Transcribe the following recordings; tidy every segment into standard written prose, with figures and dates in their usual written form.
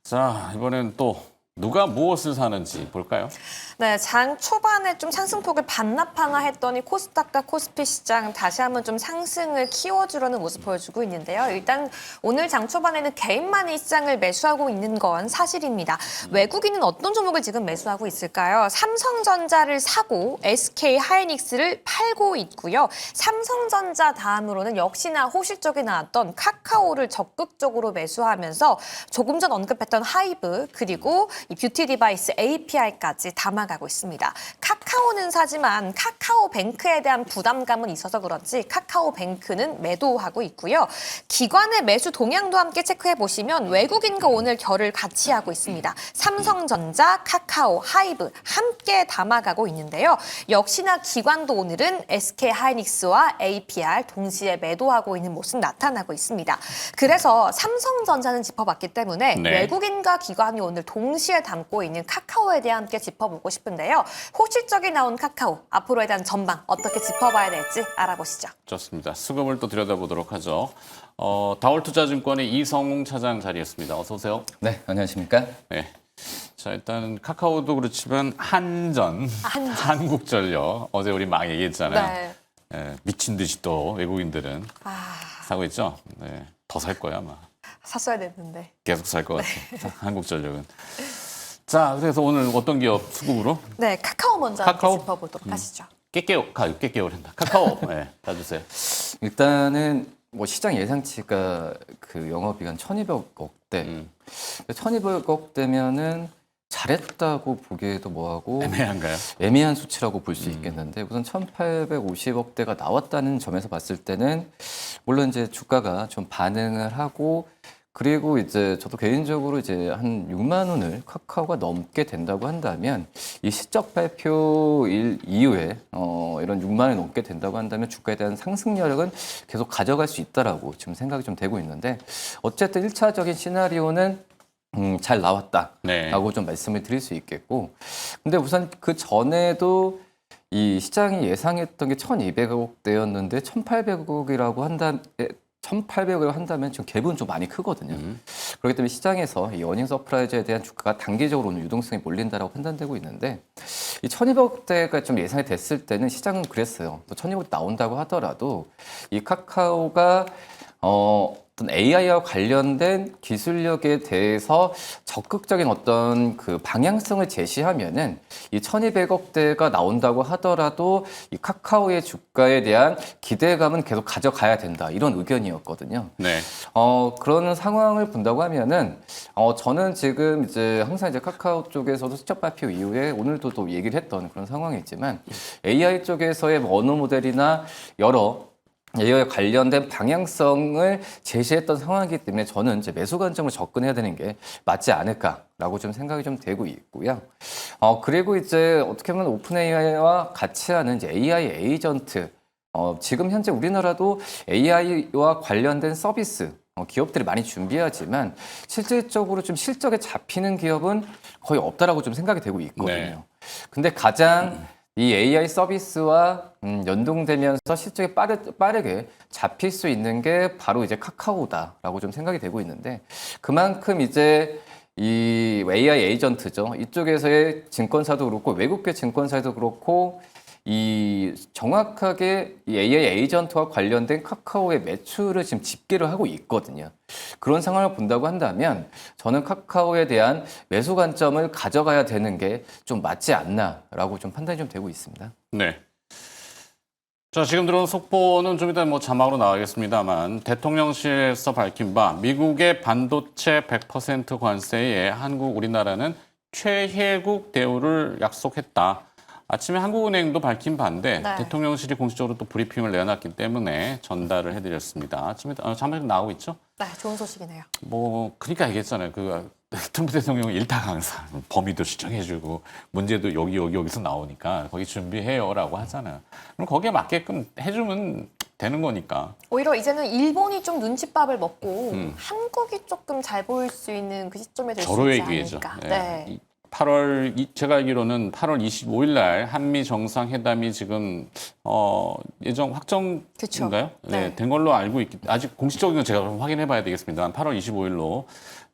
자, 이번엔 또 누가 무엇을 사는지 볼까요? 네, 장 초반에 좀 상승폭을 반납하나 했더니 코스닥과 코스피 시장 다시 한번 좀 상승을 키워주려는 모습 보여주고 있는데요. 일단 오늘 장 초반에는 개인만이 시장을 매수하고 있는 건 사실입니다. 외국인은 어떤 종목을 지금 매수하고 있을까요? 삼성전자를 사고 SK 하이닉스를 팔고 있고요. 삼성전자 다음으로는 역시나 호실적에 나왔던 카카오를 적극적으로 매수하면서 조금 전 언급했던 하이브 그리고 이 뷰티 디바이스 API까지 담아가고 있습니다. 카카오는 사지만 카카오뱅크에 대한 부담감은 있어서 그런지 카카오뱅크는 매도하고 있고요. 기관의 매수 동향도 함께 체크해 보시면 외국인과 오늘 결을 같이 하고 있습니다. 삼성전자, 카카오, 하이브 함께 담아가고 있는데요. 역시나 기관도 오늘은 SK 하이닉스와 APR 동시에 매도하고 있는 모습 나타나고 있습니다. 그래서 삼성전자는 짚어봤기 때문에 네. 외국인과 기관이 오늘 동시에 담고 있는 카카오에 대해 함께 짚어보고 싶은데요. 호실적이 나온 카카오, 앞으로에 대한 전망 어떻게 짚어봐야 될지 알아보시죠. 좋습니다. 수급을 또 들여다보도록 하죠. 다올투자증권의 이성웅 차장 자리했습니다. 어서 오세요. 네, 안녕하십니까? 네. 자, 일단 카카오도 그렇지만 한국전력 어제 우리 막 얘기했잖아요. 네. 예, 미친 듯이 또 외국인들은 사고 있죠. 네, 더 살 거야 아마. 샀어야 됐는데. 계속 살 것 같아. 한국전력은. 자, 그래서 오늘 어떤 기업 수급으로? 네, 카카오 먼저 카카오? 함께 짚어보도록 하시죠. 깨깨오란다. 카카오. 네, 가주세요. 일단은 뭐 시장 예상치가 그 영업이익 1,200억대. 1,200억대면은 잘했다고 보기에도 뭐하고 애매한가요? 애매한 수치라고 볼 수 있겠는데 우선 1,850억대가 나왔다는 점에서 봤을 때는 물론 이제 주가가 좀 반응을 하고 그리고 이제 저도 개인적으로 이제 한 6만 원을 카카오가 넘게 된다고 한다면 이 실적 발표일 이후에 이런 6만 원이 넘게 된다고 한다면 주가에 대한 상승 여력은 계속 가져갈 수 있다라고 지금 생각이 좀 되고 있는데 어쨌든 1차적인 시나리오는 잘 나왔다라고 네. 좀 말씀을 드릴 수 있겠고 근데 우선 그 전에도 이 시장이 예상했던 게 1,200억대였는데 1,800억이라고 한다면 1,800억을 한다면 지금 갭은 좀 많이 크거든요. 그렇기 때문에 시장에서 이 어닝 서프라이즈에 대한 주가가 단기적으로 오늘 유동성이 몰린다라고 판단되고 있는데 이 1,200억대가 좀 예상이 됐을 때는 시장은 그랬어요. 또 1,200억 나온다고 하더라도 이 카카오가 어떤 AI와 관련된 기술력에 대해서 적극적인 어떤 그 방향성을 제시하면은 이 1,200억대가 나온다고 하더라도 이 카카오의 주가에 대한 기대감은 계속 가져가야 된다. 이런 의견이었거든요. 네. 그런 상황을 본다고 하면은 저는 지금 이제 항상 이제 카카오 쪽에서도 실적 발표 이후에 오늘도 또 얘기를 했던 그런 상황이지만 AI 쪽에서의 언어 모델이나 여러 AI에 관련된 방향성을 제시했던 상황이기 때문에 저는 이제 매수 관점으로 접근해야 되는 게 맞지 않을까라고 좀 생각이 좀 되고 있고요. 그리고 이제 어떻게 보면 오픈 AI와 같이 하는 이제 AI 에이전트. 지금 현재 우리나라도 AI와 관련된 서비스 기업들이 많이 준비하지만 실질적으로 좀 실적에 잡히는 기업은 거의 없다라고 좀 생각이 되고 있거든요. 네. 근데 가장 이 AI 서비스와 연동되면서 실적이 빠르게 잡힐 수 있는 게 바로 이제 카카오다라고 좀 생각이 되고 있는데 그만큼 이제 이 AI 에이전트죠. 이쪽에서의 증권사도 그렇고 외국계 증권사도 그렇고 이 정확하게 이 AI 에이전트와 관련된 카카오의 매출을 지금 집계를 하고 있거든요. 그런 상황을 본다고 한다면 저는 카카오에 대한 매수 관점을 가져가야 되는 게 좀 맞지 않나라고 좀 판단이 좀 되고 있습니다. 네. 자, 지금 들어온 속보는 좀 이따 뭐 자막으로 나가겠습니다만 대통령실에서 밝힌 바 미국의 반도체 100% 관세에 한국, 우리나라는 최혜국 대우를 약속했다. 아침에 한국은행도 밝힌 바인데 네. 대통령실이 공식적으로 또 브리핑을 내놨기 때문에 전달을 해드렸습니다. 아침에 자막에 나오고 있죠? 네, 좋은 소식이네요. 뭐 그러니까 얘기했잖아요. 트럼프 대통령은 일타강사, 범위도 지정해주고 문제도 여기서 나오니까 거기 준비해요라고 하잖아요. 그럼 거기에 맞게끔 해주면 되는 거니까. 오히려 이제는 일본이 좀 눈칫밥을 먹고 한국이 조금 잘 보일 수 있는 그 시점에 될 수 절호의 있지 기회죠. 않을까. 네. 8월 제가 알기로는 8월 25일 날 한미 정상회담이 지금 예정 확정인가요? 그쵸. 네. 된 걸로 알고 있기 아직 공식적인 건 제가 확인해 봐야 되겠습니다. 8월 25일로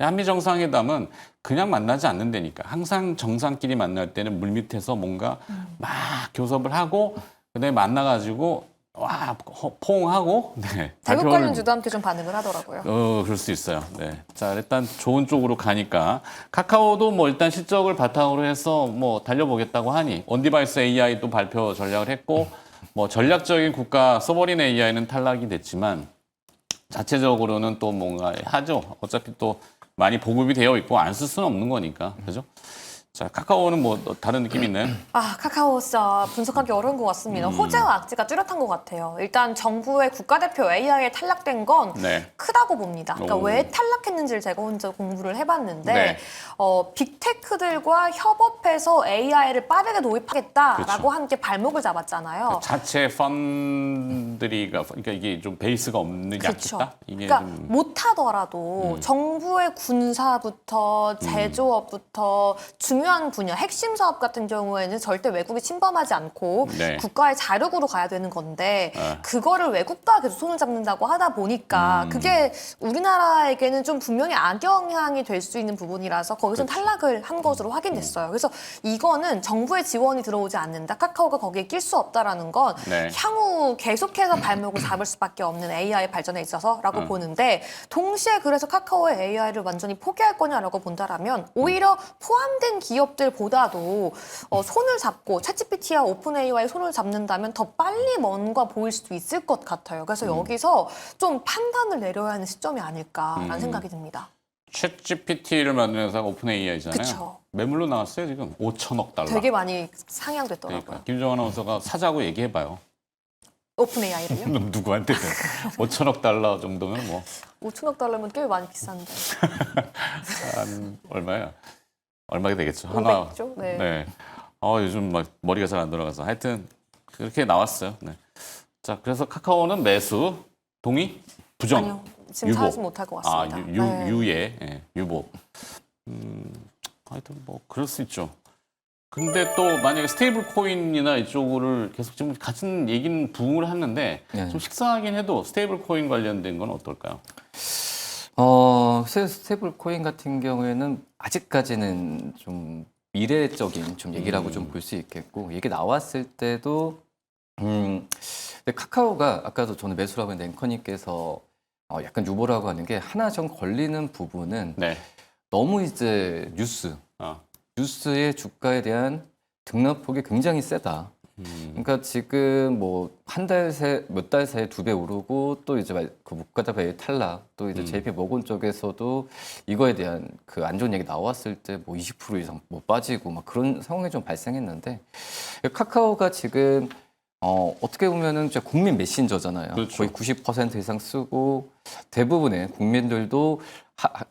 한미 정상회담은 그냥 만나지 않는다니까. 항상 정상끼리 만날 때는 물밑에서 뭔가 막 교섭을 하고 그다음에 만나가지고 와 포옹하고 네, 대북 발표를- 관련주도 함께 좀 반응을 하더라고요. 그럴 수 있어요. 네. 자, 일단 좋은 쪽으로 가니까 카카오도 뭐 일단 실적을 바탕으로 해서 뭐 달려보겠다고 하니 온디바이스 AI도 발표 전략을 했고 뭐 전략적인 국가 소버린 AI는 탈락이 됐지만 자체적으로는 또 뭔가 하죠. 어차피 또 많이 보급이 되어 있고 안 쓸 수는 없는 거니까. 그죠? 자, 카카오는 뭐 다른 느낌 있나요? 아, 카카오 진짜 분석하기 어려운 것 같습니다. 호재와 악재가 뚜렷한 것 같아요. 일단 정부의 국가대표 AI에 탈락된 건 네. 크다고 봅니다. 그러니까 오. 왜 탈락했는지를 제가 혼자 공부를 해봤는데 네. 빅테크들과 협업해서 AI를 빠르게 도입하겠다라고 그렇죠. 함께 발목을 잡았잖아요. 자체 펀드리가 그러니까 이게 좀 베이스가 없는 그렇죠. 약했다. 이게 그러니까 좀 못하더라도 정부의 군사부터 제조업부터 중요한 분야, 핵심 사업 같은 경우에는 절대 외국이 침범하지 않고 네. 국가의 자력으로 가야 되는 건데 네. 그거를 외국과 계속 손을 잡는다고 하다 보니까 그게 우리나라에게는 좀 분명히 악영향이 될 수 있는 부분이라서 거기서 그렇죠. 탈락을 한 것으로 확인됐어요. 그래서 이거는 정부의 지원이 들어오지 않는다. 카카오가 거기에 낄 수 없다라는 건 네. 향후 계속해서 발목을 잡을 수밖에 없는 AI 발전에 있어서라고 보는데 동시에 그래서 카카오의 AI를 완전히 포기할 거냐라고 본다라면 오히려 포함된 기업들보다도 손을 잡고 챗GPT와 오픈 AI와의 손을 잡는다면 더 빨리 뭔가 보일 수도 있을 것 같아요. 그래서 여기서 좀 판단을 내려야 하는 시점이 아닐까라는 생각이 듭니다. 챗 GPT를 만드는 회사가 오픈 AI잖아요. 그쵸. 매물로 나왔어요 지금 5천억 달러. 되게 많이 상향됐더라고요. 그러니까 김정은 아나운서가 사자고 얘기해봐요. 오픈 AI를요? 누구한테 5천억 달러 정도면 뭐 5천억 달러면 꽤 많이 비싼데. 한 얼마야? 얼마게 되겠죠? 하나. 500조? 네. 네. 요즘 막 머리가 잘 안 돌아가서 하여튼 그렇게 나왔어요. 네. 자, 그래서 카카오는 매수 동의? 부정? 아니요. 지금 유보. 사지 못할 것 같습니다. 네. 유예, 예, 유보. 하여튼 뭐 그럴 수 있죠. 근데 또 만약에 스테이블 코인이나 이쪽을 계속 지금 같은 얘기는 부응을 하는데 네. 좀 식상하긴 해도 스테이블 코인 관련된 건 어떨까요? 스테이블 코인 같은 경우에는 아직까지는 좀 미래적인 좀 얘기라고 좀 볼 수 있겠고, 얘기 나왔을 때도, 근데 카카오가 아까도 저는 매수라고 했는데 앵커님께서 약간 유보라고 하는 게 하나 좀 걸리는 부분은 네. 너무 이제 뉴스의 주가에 대한 등락폭이 굉장히 세다. 그러니까 지금 뭐 한 달 새, 몇 달 사이에 2배 오르고 또 이제 그 물가다 탈락, 또 이제 JP 모건 쪽에서도 이거에 대한 그 안 좋은 얘기 나왔을 때 뭐 20% 이상 뭐 빠지고 막 그런 상황이 좀 발생했는데 카카오가 지금 어떻게 보면은 진짜 국민 메신저잖아요. 그렇죠. 거의 90% 이상 쓰고 대부분의 국민들도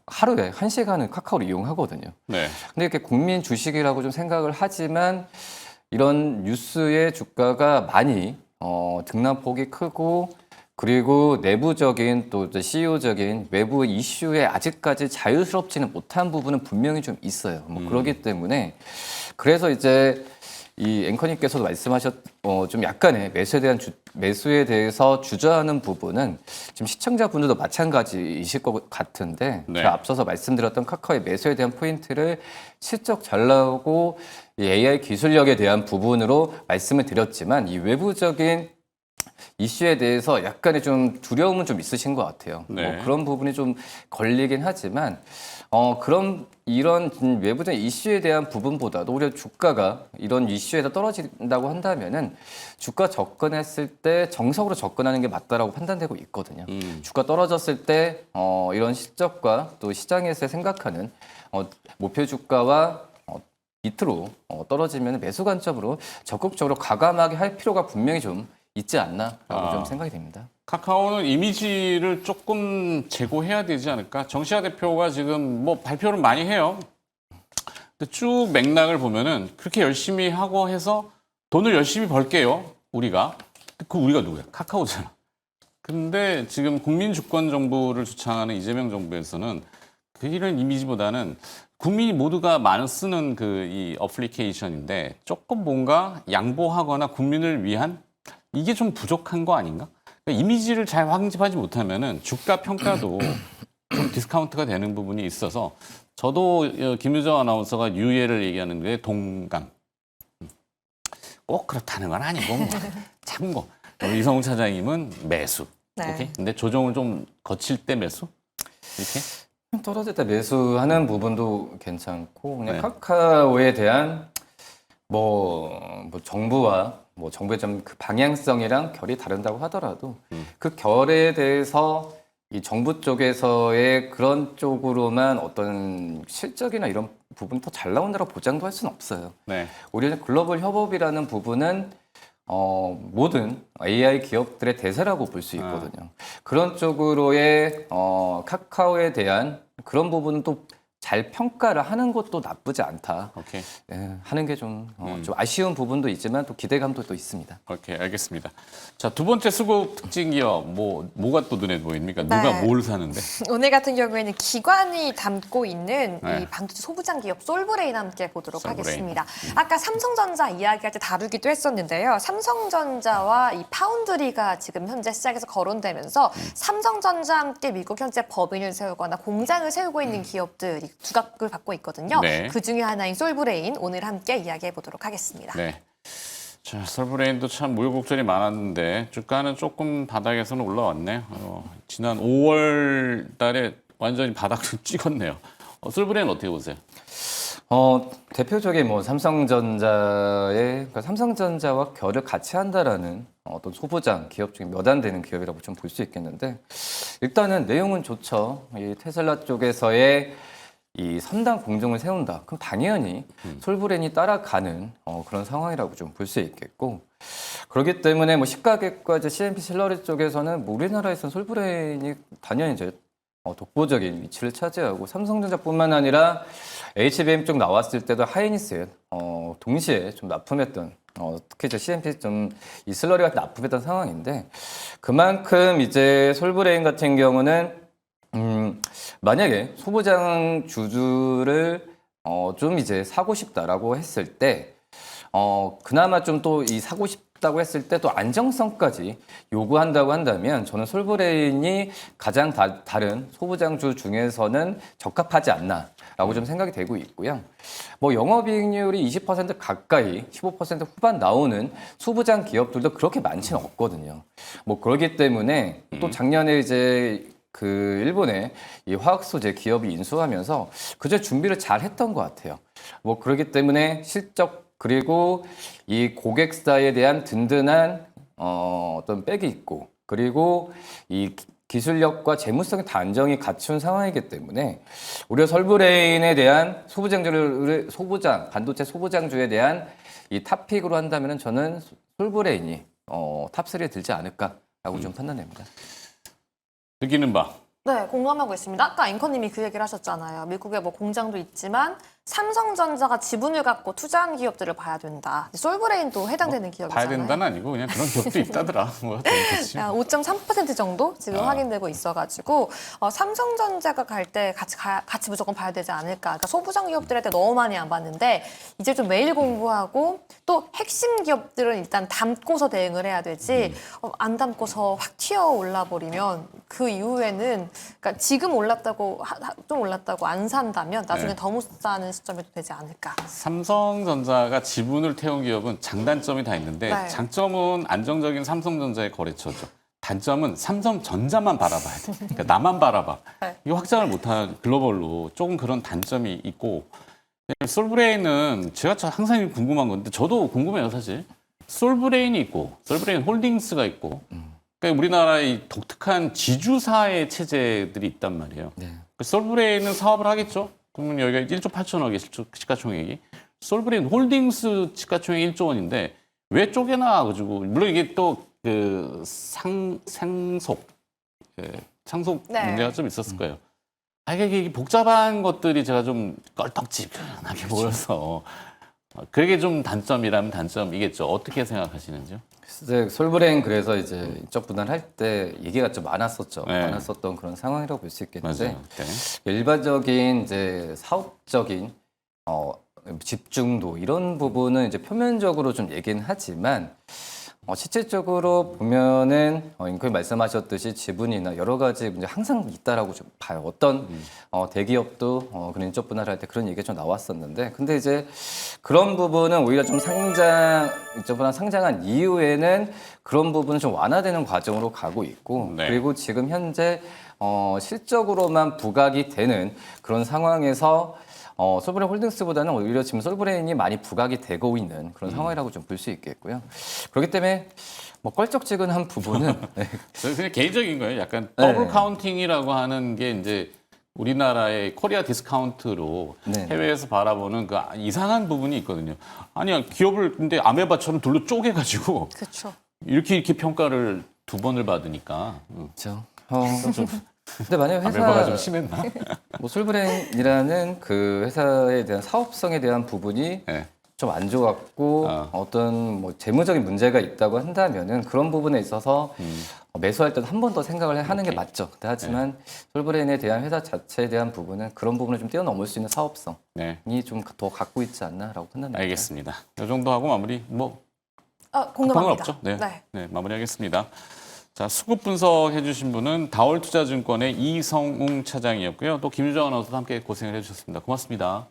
하루에 1시간은 카카오를 이용하거든요. 네. 근데 이렇게 국민 주식이라고 좀 생각을 하지만 이런 뉴스의 주가가 많이 등락폭이 크고 그리고 내부적인 또 CEO적인 외부 이슈에 아직까지 자유스럽지는 못한 부분은 분명히 좀 있어요. 뭐 그렇기 때문에 그래서 이제 이 앵커님께서도 말씀하셨 좀 약간의 매수에 대해서 주저하는 부분은 지금 시청자분들도 마찬가지이실 것 같은데 네. 제가 앞서서 말씀드렸던 카카오의 매수에 대한 포인트를 실적 잘 나오고 이 AI 기술력에 대한 부분으로 말씀을 드렸지만 이 외부적인 이슈에 대해서 약간의 좀 두려움은 좀 있으신 것 같아요. 네. 뭐 그런 부분이 좀 걸리긴 하지만 그런 이런 외부적인 이슈에 대한 부분보다도 오히려 주가가 이런 이슈에다 떨어진다고 한다면은 주가 접근했을 때 정석으로 접근하는 게 맞다라고 판단되고 있거든요. 주가 떨어졌을 때 이런 실적과 또 시장에서 생각하는 목표 주가와 밑으로 떨어지면 매수 관점으로 적극적으로 과감하게 할 필요가 분명히 좀 있지 않나라고 좀 생각이 됩니다. 카카오는 이미지를 조금 제고해야 되지 않을까? 정시아 대표가 지금 뭐 발표를 많이 해요. 근데 쭉 맥락을 보면은 그렇게 열심히 하고 해서 돈을 열심히 벌게요. 우리가. 그 우리가 누구야? 카카오잖아. 근데 지금 국민 주권 정부를 주창하는 이재명 정부에서는 그 이런 이미지보다는 국민이 모두가 많이 쓰는 그 이 어플리케이션인데 조금 뭔가 양보하거나 국민을 위한 이게 좀 부족한 거 아닌가? 그러니까 이미지를 잘 확립하지 못하면은 주가 평가도 좀 디스카운트가 되는 부분이 있어서 저도 김유정 아나운서가 유예를 얘기하는 게 동감. 꼭 그렇다는 건 아니고 뭐 참고 이성훈 차장님은 매수. 네. 오케이. 근데 조정을 좀 거칠 때 매수 이렇게. 떨어질 때 매수하는 부분도 괜찮고 그냥 네. 카카오에 대한 뭐 정부와 뭐 정부의 좀 그 방향성이랑 결이 다른다고 하더라도 그 결에 대해서 이 정부 쪽에서의 그런 쪽으로만 어떤 실적이나 이런 부분이 더 잘 나온다고 보장도 할 수는 없어요. 네. 오히려 글로벌 협업이라는 부분은 모든 AI 기업들의 대세라고 볼 수 있거든요. 그런 쪽으로의 카카오에 대한 그런 부분은 또 잘 평가를 하는 것도 나쁘지 않다. 오케이. 예, 하는 게 좀 아쉬운 부분도 있지만 또 기대감도 또 있습니다. 오케이, 알겠습니다. 자, 두 번째 수급 특징 기업 뭐가 또 눈에 보입니까? 누가 네. 뭘 사는데? 오늘 같은 경우에는 기관이 담고 있는 네. 이 반도체 소부장 기업 솔브레인 함께 보도록 솔브레인. 하겠습니다. 아까 삼성전자 이야기할 때 다루기도 했었는데요. 삼성전자와 이 파운드리가 지금 현재 시장에서 거론되면서 삼성전자 함께 미국 현재 법인을 세우거나 공장을 세우고 있는 기업들이 두각을 받고 있거든요. 네. 그 중에 하나인 솔브레인 오늘 함께 이야기해 보도록 하겠습니다. 네. 자, 솔브레인도 참 우여곡절이 많았는데 주가는 조금 바닥에서는 올라왔네. 지난 5월 달에 완전히 바닥을 찍었네요. 솔브레인 어떻게 보세요? 대표적인 뭐 삼성전자의 그러니까 삼성전자와 결을 같이 한다라는 어떤 소부장 기업 중에 몇 안 되는 기업이라고 좀 볼 수 있겠는데 일단은 내용은 좋죠. 이 테슬라 쪽에서의 이 3단 공정을 세운다. 그럼 당연히 솔브레인이 따라가는 그런 상황이라고 좀 볼 수 있겠고 그렇기 때문에 뭐 시가객과 이제 CMP 실러리 쪽에서는 뭐 우리나라에서는 솔브레인이 당연히 이제 독보적인 위치를 차지하고 삼성전자뿐만 아니라 HBM 쪽 나왔을 때도 하이니스에 동시에 좀 납품했던 특히 이제 CMP 좀 이 슬러리 같은 납품했던 상황인데 그만큼 이제 솔브레인 같은 경우는 만약에 소부장 주주를 좀 이제 사고 싶다라고 했을 때 그나마 좀 또 이 사고 싶다고 했을 때 또 안정성까지 요구한다고 한다면 저는 솔브레인이 가장 다른 소부장주 중에서는 적합하지 않나라고 좀 생각이 되고 있고요. 뭐 영업이익률이 20% 가까이 15% 후반 나오는 소부장 기업들도 그렇게 많지는 없거든요. 뭐 그렇기 때문에 또 작년에 이제 그 일본의 이 화학 소재 기업이 인수하면서 그저 준비를 잘 했던 것 같아요. 뭐 그렇기 때문에 실적 그리고 이 고객사에 대한 든든한 어떤 백이 있고 그리고 이 기술력과 재무성이 다 안정이 갖춘 상황이기 때문에 우리가 솔브레인에 대한 반도체 소부장주에 대한 이 탑픽으로 한다면 저는 솔브레인이 탑3에 들지 않을까라고 좀 판단됩니다. 느끼는 바. 네, 공감하고 있습니다. 아까 앵커님이 그 얘기를 하셨잖아요. 미국에 뭐 공장도 있지만 삼성전자가 지분을 갖고 투자한 기업들을 봐야 된다. 솔브레인도 해당되는 기업이잖아요. 봐야 된다는 아니고 그냥 그런 기업도 있다더라. 뭐 되겠지. 5.3% 정도 지금 확인되고 있어가지고 삼성전자가 갈 때 같이 무조건 봐야 되지 않을까. 그러니까 소부장 기업들에 대해 너무 많이 안 봤는데 이제 좀 매일 공부하고 또 핵심 기업들은 일단 담고서 대응을 해야 되지 안 담고서 확 튀어 올라 버리면 그 이후에는 그러니까 지금 올랐다고 좀 올랐다고 안 산다면 나중에 네. 더 못 사는 시점이 되지 않을까. 삼성전자가 지분을 태운 기업은 장단점이 다 있는데 네. 장점은 안정적인 삼성전자의 거래처죠. 단점은 삼성전자만 바라봐야 돼. 그러니까 나만 바라봐. 네. 이거 확장을 못한 글로벌로 조금 그런 단점이 있고 솔브레인은 제가 항상 궁금한 건데 저도 궁금해요 사실. 솔브레인이 있고 솔브레인 홀딩스가 있고 그러니까 우리나라의 독특한 지주사의 체제들이 있단 말이에요. 네. 솔브레인은 사업을 하겠죠. 그러면 여기가 1조 8천억의 시가총액이 시가총액이 홀딩스 시가총액 1조 원인데 왜 쪼개놔가지고 물론 이게 또 그 상속 네. 문제가 좀 있었을 거예요. 이게 복잡한 것들이 제가 좀 껄떡지근하게 보여서 그게 좀 단점이라면 단점이겠죠. 어떻게 생각하시는지요? 글쎄, 솔브레인 그래서 이제 인적 분할할 때 얘기가 좀 많았었죠. 네. 많았었던 그런 상황이라고 볼 수 있겠는데 맞아요. 네. 일반적인 이제 사업적인 집중도 이런 부분은 이제 표면적으로 좀 얘기는 하지만 실질적으로 보면은 앵커님 말씀하셨듯이 지분이나 여러 가지 문제 항상 있다라고 좀 봐요. 어떤 대기업도 그런 인적 분할할 때 그런 얘기가 좀 나왔었는데, 근데 이제 그런 부분은 오히려 좀 인적 분할 상장한 이후에는 그런 부분은 좀 완화되는 과정으로 가고 있고, 네. 그리고 지금 현재 실적으로만 부각이 되는 그런 상황에서 솔브레인 홀딩스보다는 오히려 지금 솔브레인이 많이 부각이 되고 있는 그런 상황이라고 좀 볼 수 있겠고요. 그렇기 때문에 뭐 껄쩍지근한 부분은 네. 저는 그냥 개인적인 거예요. 약간 네. 더블 카운팅이라고 하는 게 이제 우리나라의 코리아 디스카운트로 네. 해외에서 바라보는 그 이상한 부분이 있거든요. 아니야, 기업을 근데 아메바처럼 둘로 쪼개가지고 그렇죠. 이렇게 평가를 두 번을 받으니까 그렇죠. 근데 만약에 아메바가 좀 회사 심했나? 뭐 솔브레인이라는 그 회사에 대한 사업성에 대한 부분이 네. 좀 안 좋았고 어떤 뭐 재무적인 문제가 있다고 한다면은 그런 부분에 있어서 매수할 때는 한 번 더 생각을 하는 게 오케이. 맞죠. 근데 하지만 솔브레인에 대한 회사 자체에 대한 부분은 그런 부분을 좀 뛰어넘을 수 있는 사업성이 네, 좀 더 갖고 있지 않나라고 판단합니다. 알겠습니다. 이 정도 하고 마무리 뭐 급한 건 공감합니다. 없죠? 네, 마무리하겠습니다. 자, 수급 분석해 주신 분은 다올투자증권의 이성웅 차장이었고요. 또 김유정 아나운서도 함께 고생을 해주셨습니다. 고맙습니다.